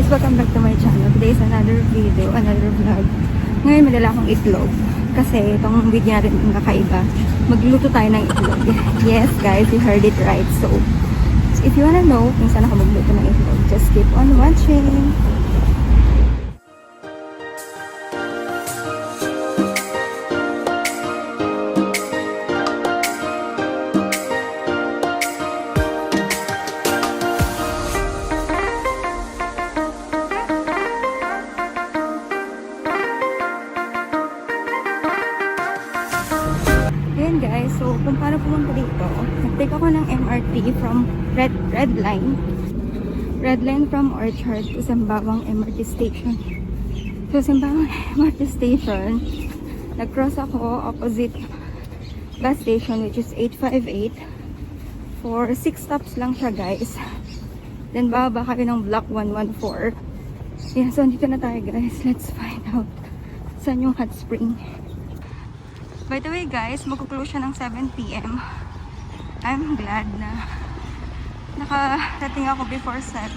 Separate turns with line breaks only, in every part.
guys, welcome back to my channel. Today is another video, another vlog. Ngayon madala akong itlog kasi itong video natin ang kakaiba. Magluto tayo ng itlog. Yes guys, you heard it right. So if you wanna know kung saan ako magluto ng itlog, just keep on watching. Guys, so kung paano pumunta dito, nag-take ako ng MRT from Red Line from Orchard to Sembawang MRT Station. So Sembawang MRT Station, nag-cross ako opposite bus station which is 858 for 6 stops lang siya guys. Then bababa kami ng block 114. Yeah, so dito na tayo guys. Let's find out saan yung hot spring. By the way guys, magkukulo siya ng 7 PM. I'm glad na nakarating ako before 7.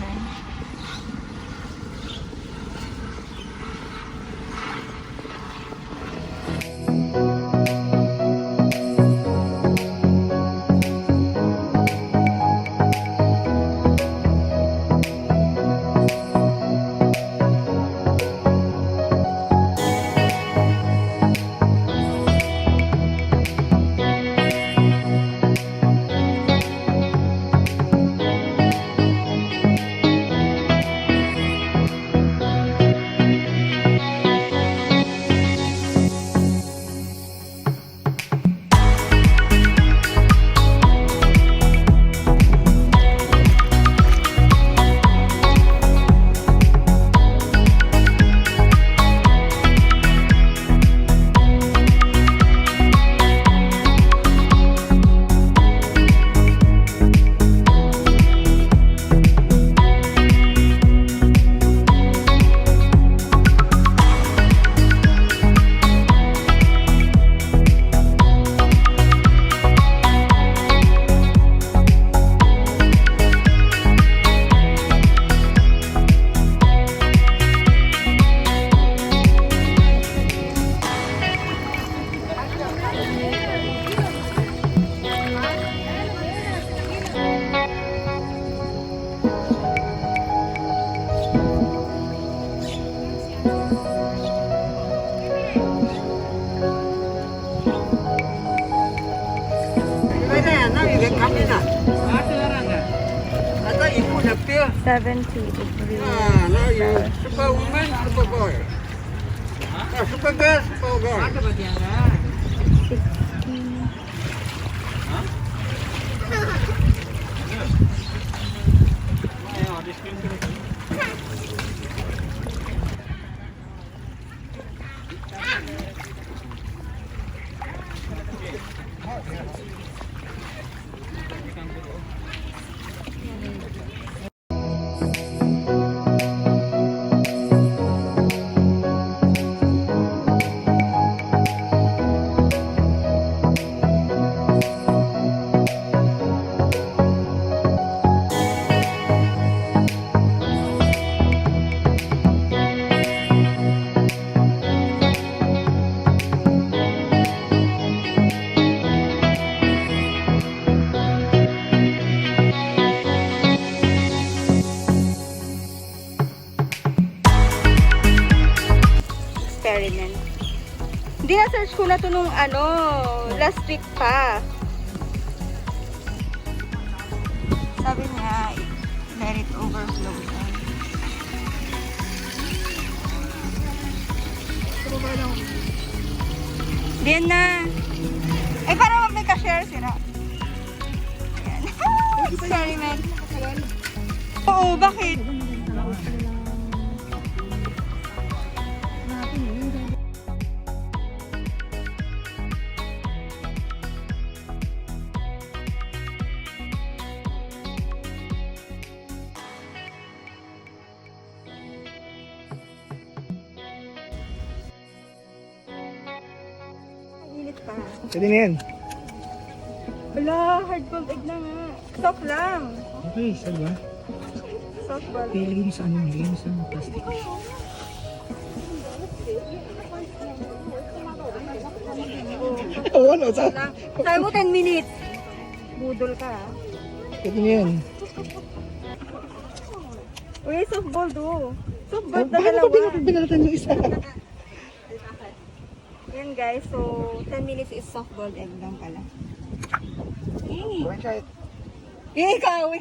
Atau ibu dapil.
70 degrees.
Now you super woman, super boy. Super girl, super boy. Ada bagian lah.
60. Experiment. Hindi na-search ko na to nung last week pa. Sabi niya, let it overflow. Diyan na. Ay, parang may ka-share sila. Ayan. Experiment. Oo, bakit?
Pwede na yan.
Wala, hard-boiled egg na nga. Soft lang.
Okay, saan ba?
So, softball.
Ilagay mo sa ano, ilagay mo sa plastic. Oo, ano, sa...
Sabi mo 10 minutes. Budol ka ah.
Pwede na yan.
Uy, softball do. Softball na
Paano
dalawa.
pa binalatan yung isa?
Yan guys, so 10 minutes is softball egg lang pala.
One shot.
Ikaw!